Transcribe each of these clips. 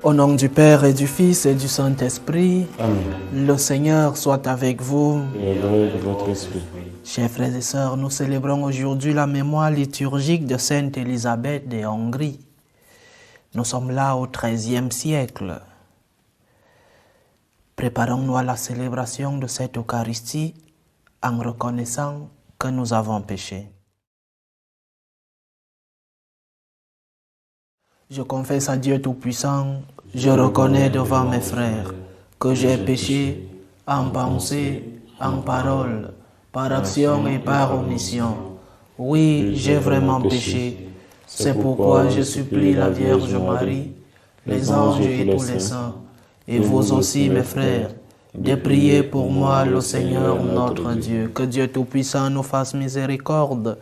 Au nom du Père et du Fils et du Saint-Esprit, Amen. le Seigneur soit avec vous. Et l'œuvre de votre esprit. Chers frères et sœurs, nous célébrons aujourd'hui la mémoire liturgique de Sainte Élisabeth de Hongrie. Nous sommes là au XIIIe siècle. Préparons-nous à la célébration de cette Eucharistie en reconnaissant que nous avons péché. Je confesse à Dieu Tout-Puissant, je reconnais devant mes frères que j'ai péché en pensée, en parole, par action et par omission. Oui, j'ai vraiment péché. C'est pourquoi je supplie la Vierge Marie, les anges et tous les saints, et vous aussi mes frères, de prier pour moi le Seigneur notre Dieu. Que Dieu Tout-Puissant nous fasse miséricorde,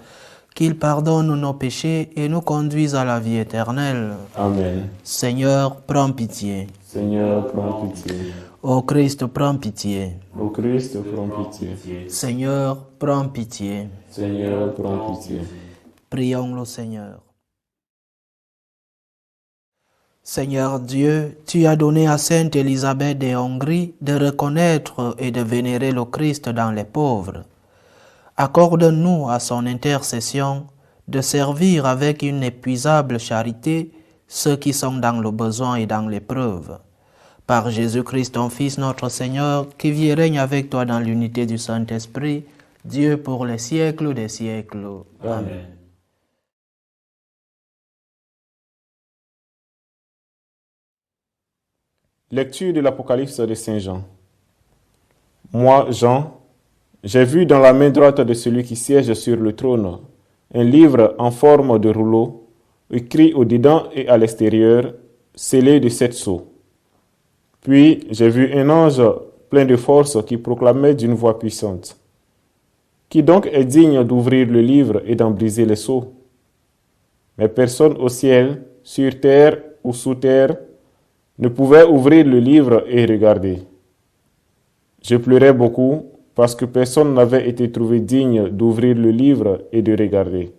qu'il pardonne nos péchés et nous conduise à la vie éternelle. Amen. Seigneur, prends pitié. Seigneur, prends pitié. Ô Christ, prends pitié. Ô Christ, prends pitié. Seigneur, prends pitié. Seigneur, prends pitié. Prions le Seigneur. Seigneur Dieu, tu as donné à Sainte Élisabeth de Hongrie de reconnaître et de vénérer le Christ dans les pauvres. Accorde-nous à son intercession de servir avec une inépuisable charité ceux qui sont dans le besoin et dans l'épreuve. Par Jésus-Christ, ton Fils, notre Seigneur, qui vit et règne avec toi dans l'unité du Saint-Esprit, Dieu pour les siècles des siècles. Amen. Lecture de l'Apocalypse de Saint Jean. Moi, Jean, j'ai vu dans la main droite de celui qui siège sur le trône un livre en forme de rouleau, écrit au-dedans et à l'extérieur, scellé de 7 sceaux. Puis j'ai vu un ange plein de force qui proclamait d'une voix puissante: Qui donc est digne d'ouvrir le livre et d'en briser les sceaux? Mais personne au ciel, sur terre ou sous terre ne pouvait ouvrir le livre et regarder. Je pleurais beaucoup parce que personne n'avait été trouvé digne d'ouvrir le livre et de regarder.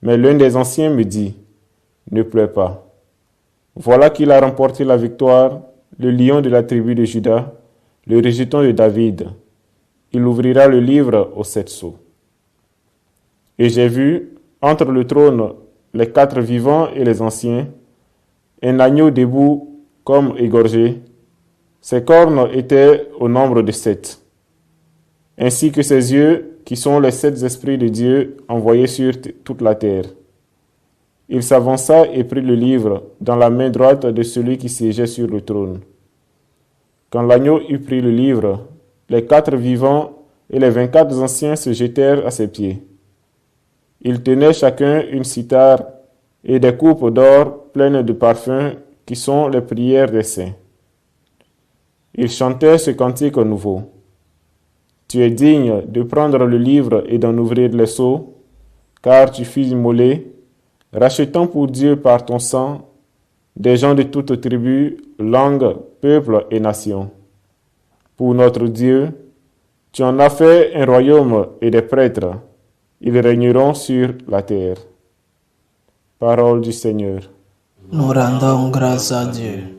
Mais l'un des anciens me dit: Ne pleure pas. Voilà qu'il a remporté la victoire, le lion de la tribu de Juda, le rejeton de David. Il ouvrira le livre aux 7 sceaux. Et j'ai vu, entre le trône, les 4 vivants et les anciens, un agneau debout comme égorgé. Ses cornes étaient au nombre de 7, ainsi que ses yeux, qui sont les 7 esprits de Dieu envoyés sur toute la terre. Il s'avança et prit le livre dans la main droite de celui qui siégeait sur le trône. Quand l'agneau eut pris le livre, les 4 vivants et les 24 anciens se jetèrent à ses pieds. Ils tenaient chacun une cithare et des coupes d'or pleines de parfums qui sont les prières des saints. Ils chantaient ce cantique nouveau: Tu es digne de prendre le livre et d'en ouvrir les sceaux, car tu fus immolé, rachetant pour Dieu par ton sang des gens de toutes tribus, langues, peuples et nations. Pour notre Dieu, tu en as fait un royaume et des prêtres. Ils régneront sur la terre. Parole du Seigneur. Nous rendons grâce à Dieu.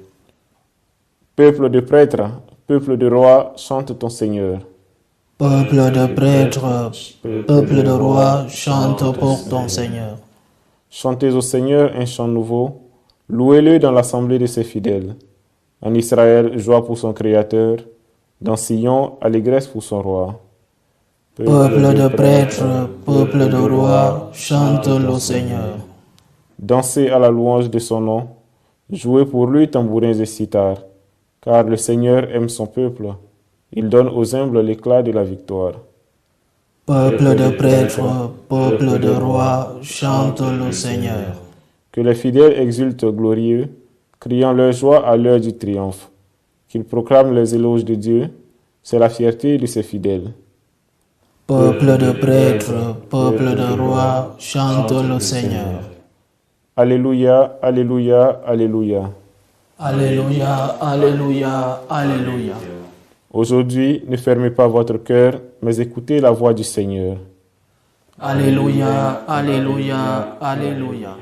Peuple de prêtres, peuple de rois, chante ton Seigneur. Peuple de prêtres, peuple de rois, chante pour ton Seigneur. Chantez au Seigneur un chant nouveau, louez-le dans l'assemblée de ses fidèles. En Israël, joie pour son Créateur, dans Sion, allégresse pour son roi. Peuple de prêtres, peuple de rois, chante le Seigneur. Dansez à la louange de son nom, jouez pour lui tambourins et cithars, car le Seigneur aime son peuple, il donne aux humbles l'éclat de la victoire. Peuple de prêtres, peuple de rois, chante le Seigneur. Que les fidèles exultent glorieux, criant leur joie à l'heure du triomphe. Qu'ils proclament les éloges de Dieu, c'est la fierté de ses fidèles. Peuple de prêtres, peuple de rois, chante le Seigneur. Alléluia, alléluia, alléluia. Alléluia, alléluia, alléluia. Aujourd'hui, ne fermez pas votre cœur, mais écoutez la voix du Seigneur. Alléluia, alléluia, alléluia.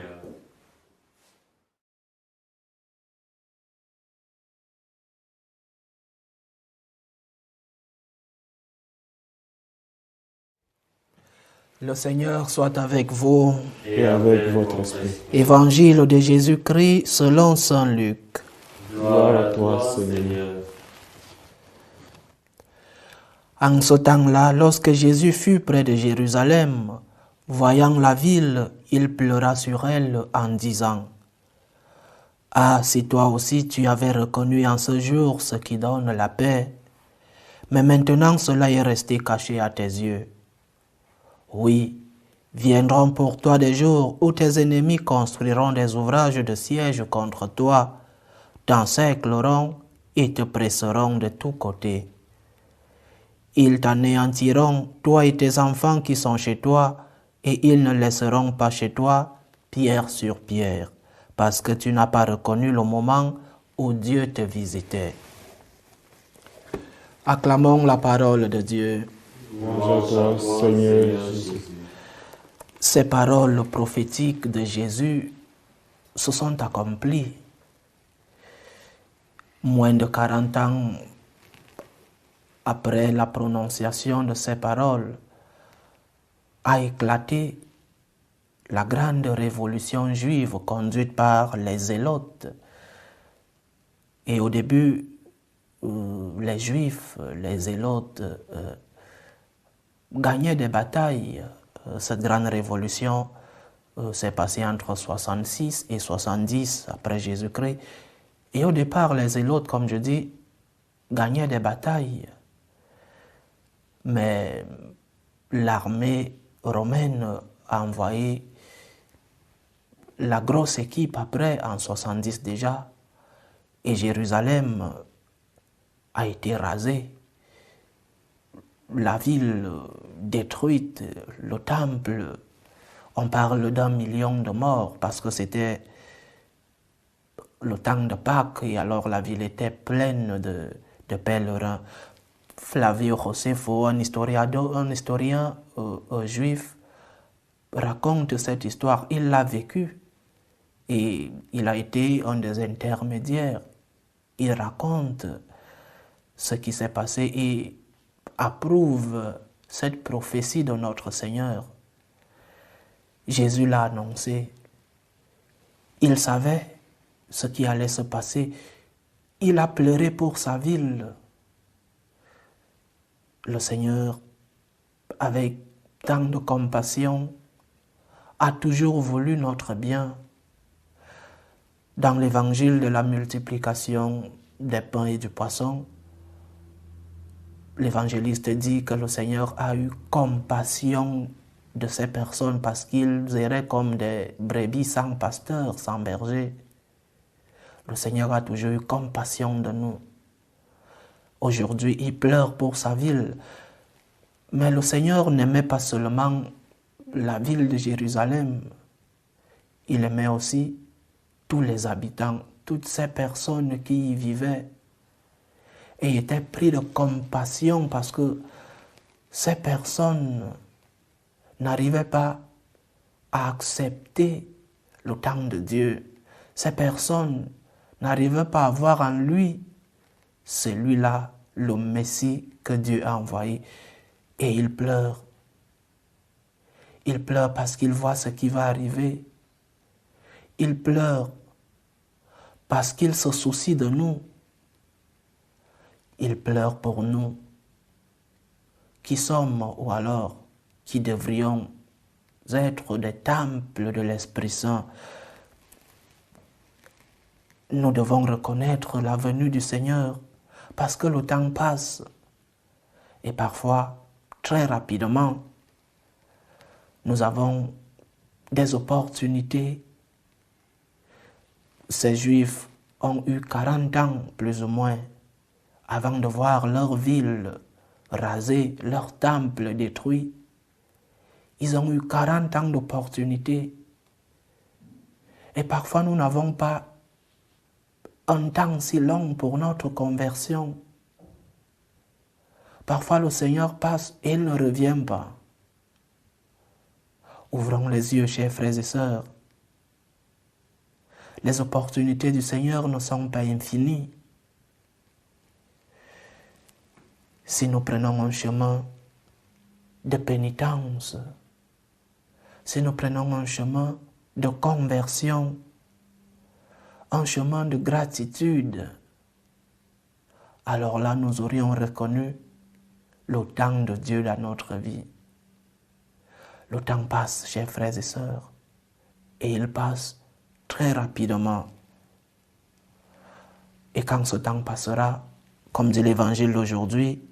Le Seigneur soit avec vous. et avec votre esprit. Évangile de Jésus-Christ selon saint Luc. Gloire à toi, Seigneur. En ce temps-là, lorsque Jésus fut près de Jérusalem, voyant la ville, il pleura sur elle en disant : « Ah, si toi aussi tu avais reconnu en ce jour ce qui donne la paix, mais maintenant cela est resté caché à tes yeux. Oui, viendront pour toi des jours où tes ennemis construiront des ouvrages de siège contre toi, t'encercleront et te presseront de tous côtés. Ils t'anéantiront, toi et tes enfants qui sont chez toi, et ils ne laisseront pas chez toi pierre sur pierre, parce que tu n'as pas reconnu le moment où Dieu te visitait. » Acclamons la parole de Dieu. Louange à toi, Seigneur Jésus. Ces paroles prophétiques de Jésus se sont accomplies. Moins de 40 ans après la prononciation de ces paroles, a éclaté la grande révolution juive conduite par les Zélotes. Et au début, les Juifs, les Zélotes, gagnaient des batailles. Cette grande révolution s'est passée entre 66 et 70 après Jésus-Christ. Et au départ, les Zélotes, comme je dis, gagnaient des batailles. Mais l'armée romaine a envoyé la grosse équipe après, en 70 déjà, et Jérusalem a été rasée. La ville détruite, le temple, on parle d'1 million de morts parce que c'était le temps de Pâques et alors la ville était pleine de pèlerins. Flavio Josefo, un historien juif, raconte cette histoire. Il l'a vécue et il a été un des intermédiaires. Il raconte ce qui s'est passé et approuve cette prophétie de notre Seigneur. Jésus l'a annoncé. Il savait ce qui allait se passer. Il a pleuré pour sa ville. Le Seigneur, avec tant de compassion, a toujours voulu notre bien. Dans l'évangile de la multiplication des pains et du poisson, l'évangéliste dit que le Seigneur a eu compassion de ces personnes parce qu'ils erraient comme des brebis sans pasteur, sans berger. Le Seigneur a toujours eu compassion de nous. Aujourd'hui, il pleure pour sa ville. Mais le Seigneur n'aimait pas seulement la ville de Jérusalem. Il aimait aussi tous les habitants, toutes ces personnes qui y vivaient. Et il était pris de compassion parce que ces personnes n'arrivaient pas à accepter le temps de Dieu. Ces personnes n'arrivaient pas à voir en lui celui-là, le Messie que Dieu a envoyé. Et il pleure. Il pleure parce qu'il voit ce qui va arriver. Il pleure parce qu'il se soucie de nous. Il pleure pour nous qui sommes ou alors qui devrions être des temples de l'Esprit Saint. Nous devons reconnaître la venue du Seigneur parce que le temps passe et parfois, très rapidement, nous avons des opportunités. Ces Juifs ont eu 40 ans, plus ou moins, avant de voir leur ville rasée, leur temple détruit. Ils ont eu 40 ans d'opportunités. Et parfois, nous n'avons pas un temps si long pour notre conversion. Parfois, le Seigneur passe et il ne revient pas. Ouvrons les yeux, chers frères et sœurs. Les opportunités du Seigneur ne sont pas infinies. Si nous prenons un chemin de pénitence, si nous prenons un chemin de conversion, un chemin de gratitude, alors là nous aurions reconnu le temps de Dieu dans notre vie. Le temps passe, chers frères et sœurs, et il passe très rapidement. Et quand ce temps passera, comme dit l'évangile d'aujourd'hui,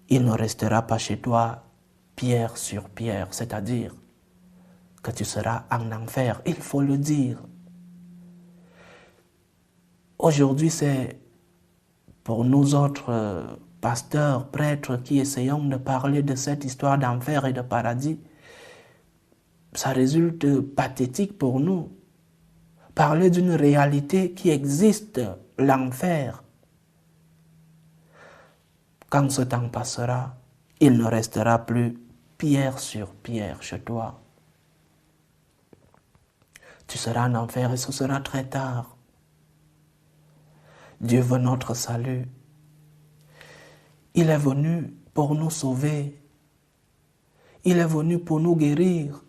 il ne restera pas chez toi pierre sur pierre, c'est-à-dire que tu seras en enfer, il faut le dire. Aujourd'hui, c'est pour nous autres pasteurs, prêtres qui essayons de parler de cette histoire d'enfer et de paradis, ça résulte pathétique pour nous. Parler d'une réalité qui existe, l'enfer. Quand ce temps passera, il ne restera plus pierre sur pierre chez toi. Tu seras en enfer et ce sera très tard. Dieu veut notre salut. Il est venu pour nous sauver. Il est venu pour nous guérir.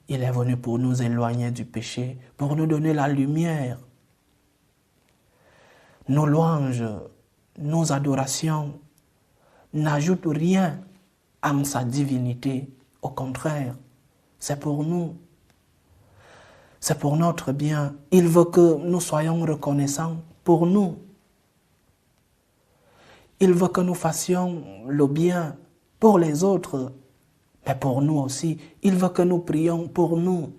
Il est venu pour nous éloigner du péché, pour nous donner la lumière. Nos louanges, nos adorations n'ajoutent rien à sa divinité. Au contraire, c'est pour nous. C'est pour notre bien. Il veut que nous soyons reconnaissants pour nous. Il veut que nous fassions le bien pour les autres, mais pour nous aussi. Il veut que nous prions pour nous.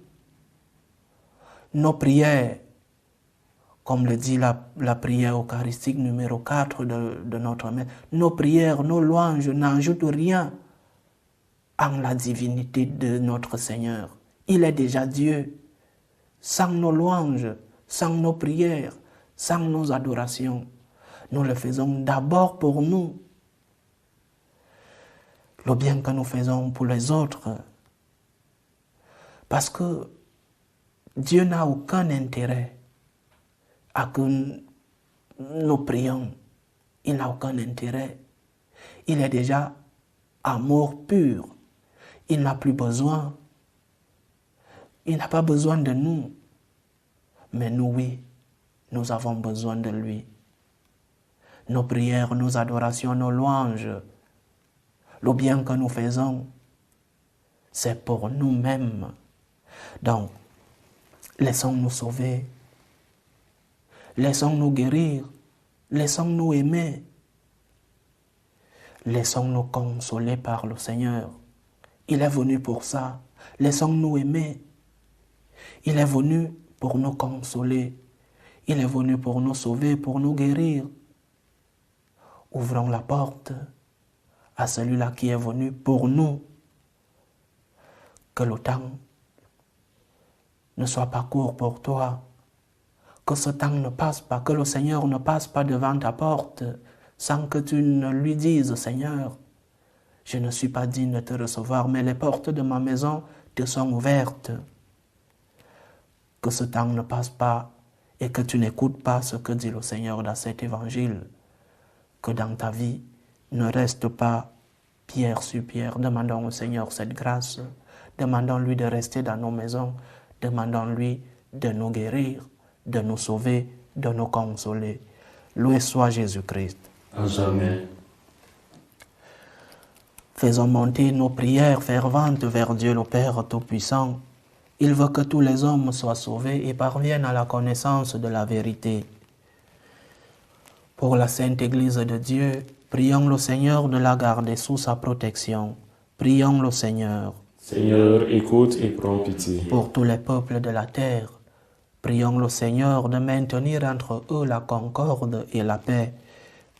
Nos prières, comme le dit la prière eucharistique numéro 4 de notre Mère, nos prières, nos louanges n'ajoutent rien en la divinité de notre Seigneur. Il est déjà Dieu. Sans nos louanges, sans nos prières, sans nos adorations, nous le faisons d'abord pour nous. Le bien que nous faisons pour les autres. Parce que Dieu n'a aucun intérêt à que nous prions. Il n'a aucun intérêt. Il est déjà amour pur. Il n'a plus besoin. Il n'a pas besoin de nous. Mais nous, oui, nous avons besoin de lui. Nos prières, nos adorations, nos louanges, le bien que nous faisons, c'est pour nous-mêmes. Donc, laissons-nous sauver. Laissons-nous guérir. Laissons-nous aimer. Laissons-nous consoler par le Seigneur. Il est venu pour ça. Laissons-nous aimer. Il est venu pour nous consoler. Il est venu pour nous sauver, pour nous guérir. Ouvrons la porte à celui-là qui est venu pour nous. Que le temps ne soit pas court pour toi. Que ce temps ne passe pas, que le Seigneur ne passe pas devant ta porte sans que tu ne lui dises, Seigneur, je ne suis pas digne de te recevoir, mais les portes de ma maison te sont ouvertes. Que ce temps ne passe pas et que tu n'écoutes pas ce que dit le Seigneur dans cet évangile. Que dans ta vie ne reste pas pierre sur pierre. Demandons au Seigneur cette grâce. Demandons-lui de rester dans nos maisons. Demandons-lui de nous guérir, de nous sauver, de nous consoler. Loué soit Jésus-Christ. À jamais. Faisons monter nos prières ferventes vers Dieu le Père Tout-Puissant. Il veut que tous les hommes soient sauvés et parviennent à la connaissance de la vérité. Pour la Sainte Église de Dieu, prions le Seigneur de la garder sous sa protection. Prions le Seigneur. Seigneur, écoute et prends pitié. Pour tous les peuples de la terre, prions le Seigneur de maintenir entre eux la concorde et la paix.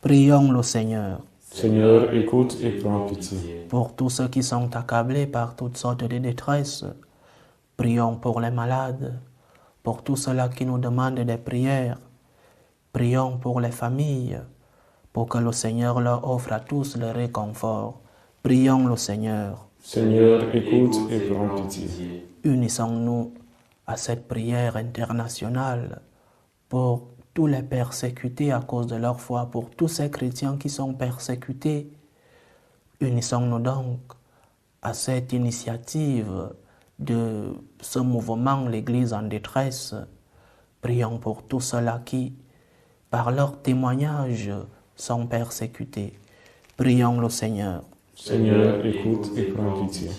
Prions le Seigneur. Seigneur, écoute et prends pitié. Pour tous ceux qui sont accablés par toutes sortes de détresses, prions pour les malades. Pour tous ceux-là qui nous demandent des prières, prions pour les familles, pour que le Seigneur leur offre à tous le réconfort. Prions le Seigneur. Seigneur, écoute et prends pitié. Unissons-nous à cette prière internationale pour tous les persécutés à cause de leur foi, pour tous ces chrétiens qui sont persécutés. Unissons-nous donc à cette initiative de ce mouvement l'Église en détresse. Prions pour tous ceux-là qui, par leur témoignage, sont persécutés. Prions le Seigneur. Seigneur, écoute et prends pitié.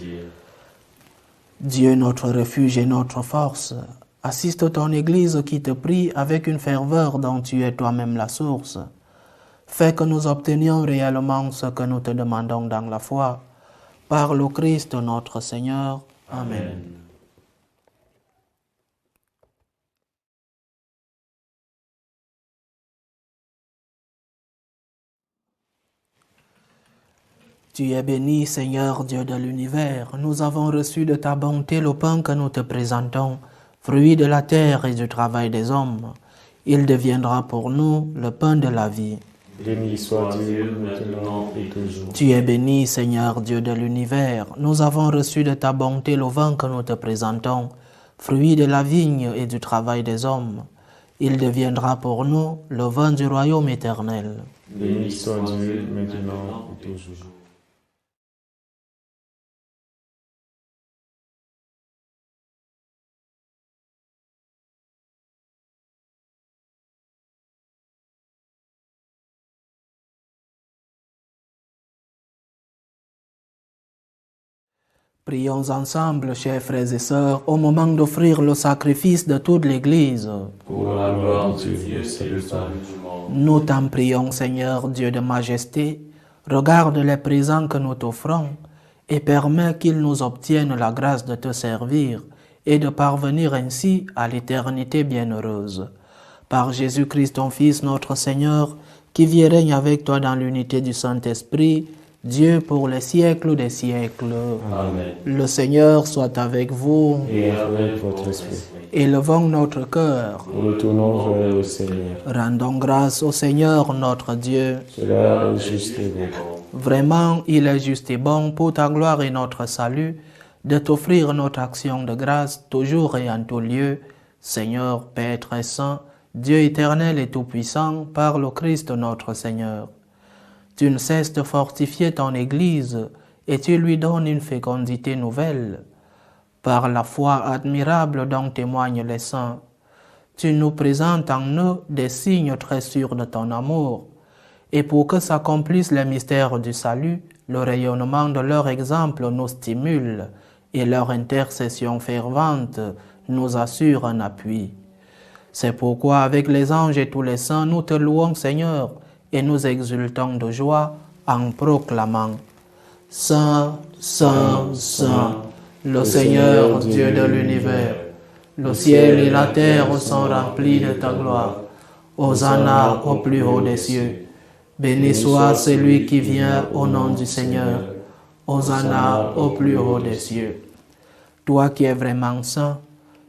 Dieu, notre refuge et notre force, assiste ton Église qui te prie avec une ferveur dont tu es toi-même la source. Fais que nous obtenions réellement ce que nous te demandons dans la foi. Par le Christ notre Seigneur. Amen. Tu es béni, Seigneur Dieu de l'univers. Nous avons reçu de ta bonté le pain que nous te présentons, fruit de la terre et du travail des hommes. Il deviendra pour nous le pain de la vie. Béni soit Dieu maintenant et toujours. Tu es béni, Seigneur Dieu de l'univers. Nous avons reçu de ta bonté le vin que nous te présentons, fruit de la vigne et du travail des hommes. Il deviendra pour nous le vin du royaume éternel. Béni soit Dieu maintenant et toujours. Prions ensemble, chers frères et sœurs, au moment d'offrir le sacrifice de toute l'Église. Pour la gloire de Dieu, c'est le Père du monde. Nous t'en prions, Seigneur, Dieu de majesté, regarde les présents que nous t'offrons et permets qu'ils nous obtiennent la grâce de te servir et de parvenir ainsi à l'éternité bienheureuse. Par Jésus-Christ, ton Fils, notre Seigneur, qui vit et règne avec toi dans l'unité du Saint-Esprit, Dieu pour les siècles des siècles. Amen. Le Seigneur soit avec vous. Et avec votre esprit. Élevons notre cœur. Nous retournons vers le Seigneur. Rendons grâce au Seigneur notre Dieu. Cela est juste et bon. Vraiment, il est juste et bon pour ta gloire et notre salut de t'offrir notre action de grâce toujours et en tout lieu. Seigneur, Père très saint, Dieu éternel et tout-puissant, par le Christ notre Seigneur. Tu ne cesses de fortifier ton Église et tu lui donnes une fécondité nouvelle. Par la foi admirable dont témoignent les saints, tu nous présentes en eux des signes très sûrs de ton amour. Et pour que s'accomplissent les mystères du salut, le rayonnement de leur exemple nous stimule et leur intercession fervente nous assure un appui. C'est pourquoi avec les anges et tous les saints, nous te louons Seigneur et nous exultons de joie en proclamant « Saint, Saint, Saint, le Seigneur Dieu de l'univers, le ciel et la terre sont remplis de ta gloire. Hosanna au plus haut des cieux. Béni soit celui qui vient au nom du Seigneur. Hosanna au plus haut des cieux. » Toi qui es vraiment saint,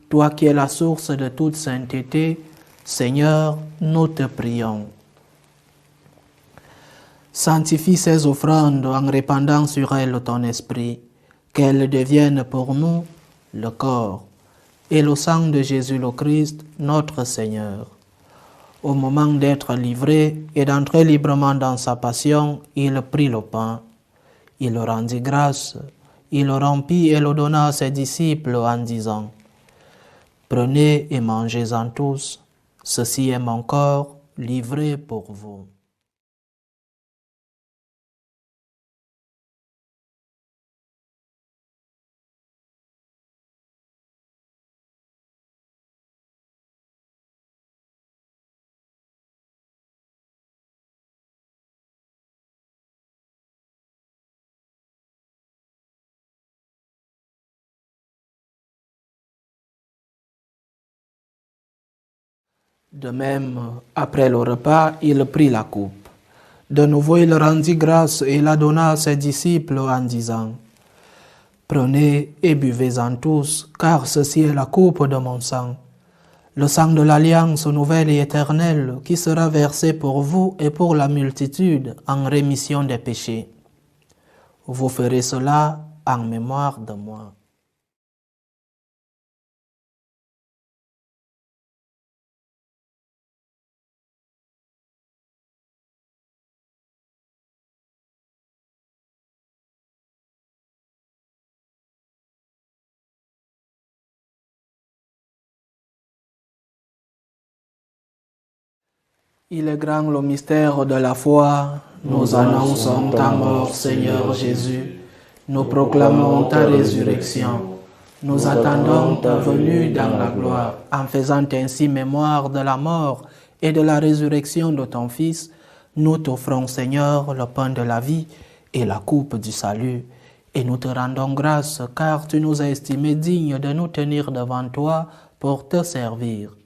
toi qui es la source de toute sainteté, Seigneur, nous te prions. Sanctifie ces offrandes en répandant sur elles ton esprit, qu'elles deviennent pour nous le corps et le sang de Jésus le Christ, notre Seigneur. Au moment d'être livré et d'entrer librement dans sa passion, il prit le pain. Il rendit grâce, il le rompit et le donna à ses disciples en disant « Prenez et mangez-en tous, ceci est mon corps livré pour vous. » De même, après le repas, il prit la coupe. De nouveau, il rendit grâce et la donna à ses disciples en disant « Prenez et buvez-en tous, car ceci est la coupe de mon sang, le sang de l'alliance nouvelle et éternelle qui sera versé pour vous et pour la multitude en rémission des péchés. Vous ferez cela en mémoire de moi. » Il est grand le mystère de la foi. Nous annonçons ta mort, Seigneur Jésus. Nous proclamons ta résurrection. Nous attendons ta venue dans la gloire. En faisant ainsi mémoire de la mort et de la résurrection de ton Fils, nous t'offrons, Seigneur, le pain de la vie et la coupe du salut. Et nous te rendons grâce, car tu nous as estimés dignes de nous tenir devant toi pour te servir.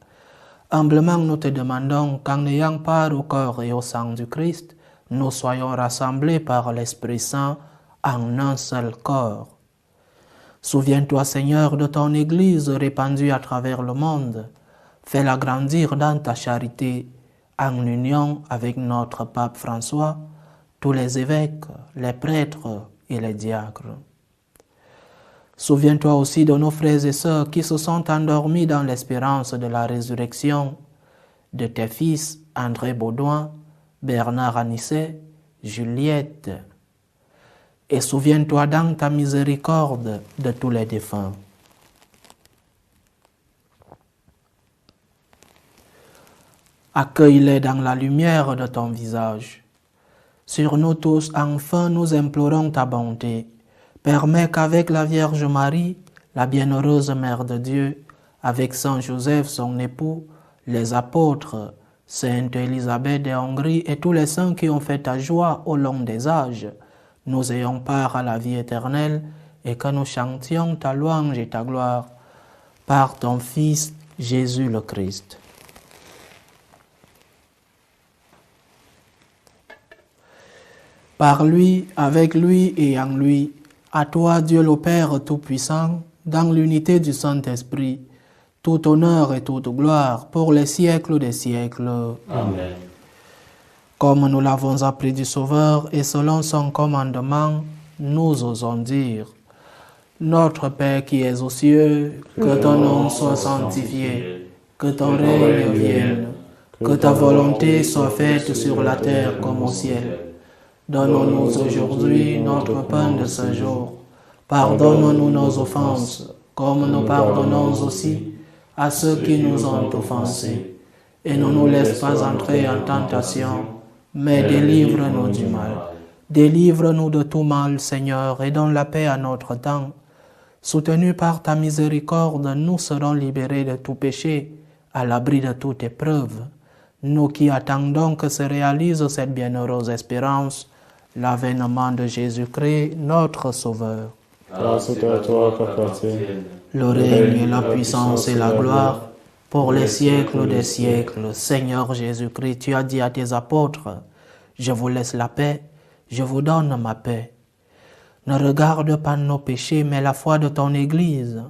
Humblement, nous te demandons qu'en ayant part au corps et au sang du Christ, nous soyons rassemblés par l'Esprit Saint en un seul corps. Souviens-toi, Seigneur, de ton Église répandue à travers le monde. Fais-la grandir dans ta charité, en union avec notre pape François, tous les évêques, les prêtres et les diacres. Souviens-toi aussi de nos frères et sœurs qui se sont endormis dans l'espérance de la résurrection, de tes fils André Baudouin, Bernard Anisset, Juliette. Et souviens-toi dans ta miséricorde de tous les défunts. Accueille-les dans la lumière de ton visage. Sur nous tous, enfin, nous implorons ta bonté. Permets qu'avec la Vierge Marie, la bienheureuse Mère de Dieu, avec Saint Joseph, son époux, les apôtres, Sainte Élisabeth de Hongrie et tous les saints qui ont fait ta joie au long des âges, nous ayons part à la vie éternelle et que nous chantions ta louange et ta gloire par ton Fils Jésus le Christ. Par lui, avec lui et en lui, à toi Dieu le Père Tout-Puissant, dans l'unité du Saint-Esprit, tout honneur et toute gloire pour les siècles des siècles. Amen. Comme nous l'avons appris du Sauveur et selon son commandement, nous osons dire: Notre Père qui es aux cieux, que ton nom soit sanctifié, que ton règne vienne, que ta volonté soit faite sur la terre comme au ciel. Donne-nous aujourd'hui notre pain de ce jour. Pardonne-nous nos offenses, comme nous pardonnons aussi à ceux qui nous ont offensés. Et ne nous laisse pas entrer en tentation, mais délivre-nous du mal. Délivre-nous de tout mal, Seigneur, et donne la paix à notre temps. Soutenus par ta miséricorde, nous serons libérés de tout péché, à l'abri de toute épreuve. Nous qui attendons que se réalise cette bienheureuse espérance, l'avènement de Jésus-Christ, notre Sauveur. Grâce à toi qu'appartiennent Le règne et la puissance et la gloire pour les siècles des siècles. Seigneur Jésus-Christ, tu as dit à tes apôtres: Je vous laisse la paix, je vous donne ma paix. Ne regarde pas nos péchés, mais la foi de ton Église.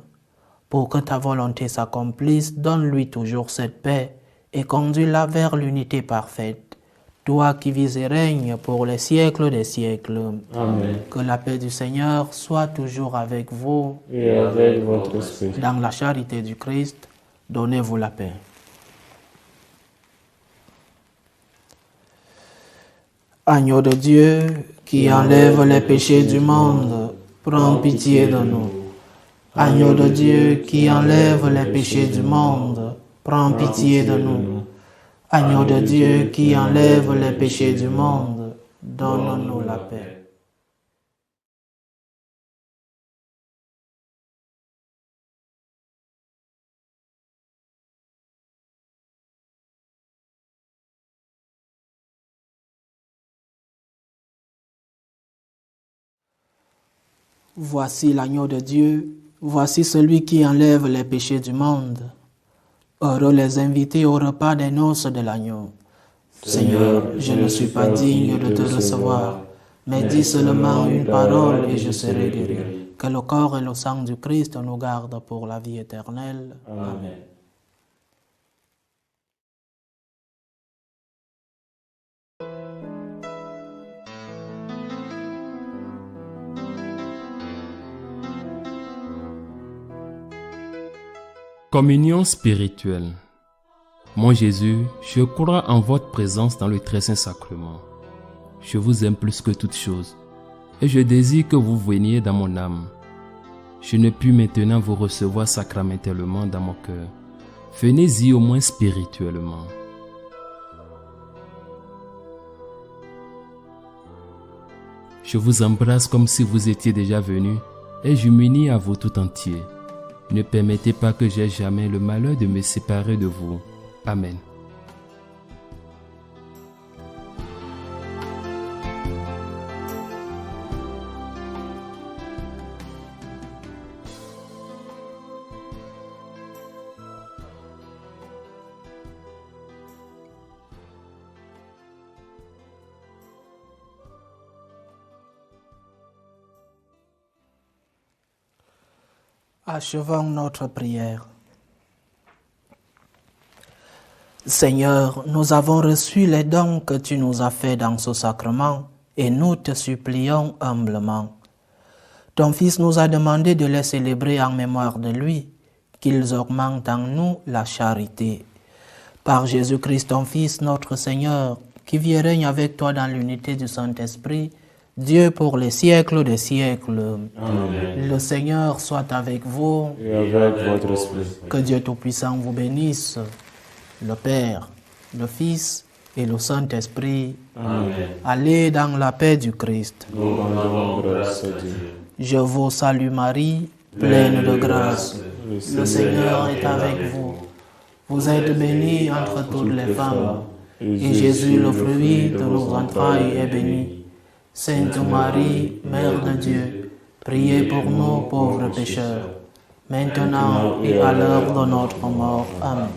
Pour que ta volonté s'accomplisse, donne-lui toujours cette paix et conduis-la vers l'unité parfaite. Toi qui vis et règnes pour les siècles des siècles. Amen. Que la paix du Seigneur soit toujours avec vous. Et avec votre esprit. Dans la charité du Christ, donnez-vous la paix. Agneau de Dieu, qui enlève les péchés du monde, prends pitié de nous. Agneau de Dieu, qui enlève les péchés du monde, prends pitié de nous. Agneau de Dieu, qui enlève les péchés du monde, donne-nous la paix. Voici l'agneau de Dieu, voici celui qui enlève les péchés du monde. Heureux les invités au repas des noces de l'agneau. Seigneur, je ne suis pas digne de te recevoir, mais dis seulement une parole et je serai guéri. Que le corps et le sang du Christ nous gardent pour la vie éternelle. Amen. Communion spirituelle. Mon Jésus, je crois en votre présence dans le très saint sacrement. Je vous aime plus que toute chose et je désire que vous veniez dans mon âme. Je ne puis maintenant vous recevoir sacramentellement dans mon cœur. Venez-y au moins spirituellement. Je vous embrasse comme si vous étiez déjà venu et je m'unis à vous tout entier. Ne permettez pas que j'aie jamais le malheur de me séparer de vous. Amen. Achevons notre prière. Seigneur, nous avons reçu les dons que tu nous as faits dans ce sacrement et nous te supplions humblement. Ton Fils nous a demandé de les célébrer en mémoire de lui, qu'ils augmentent en nous la charité. Par Jésus-Christ, ton Fils, notre Seigneur, qui vit et règne avec toi dans l'unité du Saint-Esprit, Dieu pour les siècles des siècles. Amen. Le Seigneur soit avec vous. Et avec votre esprit. Que Dieu Tout-Puissant vous bénisse, le Père, le Fils et le Saint-Esprit. Amen. Allez dans la paix du Christ. Nous rendons grâce à Dieu. Je vous salue Marie, pleine de grâce. Le Seigneur est avec vous. Vous êtes bénie entre toutes les femmes. Et Jésus, le fruit de nos entrailles, est béni. Sainte Marie, Mère de Dieu, priez pour nous pauvres pécheurs, maintenant et à l'heure de notre mort. Amen.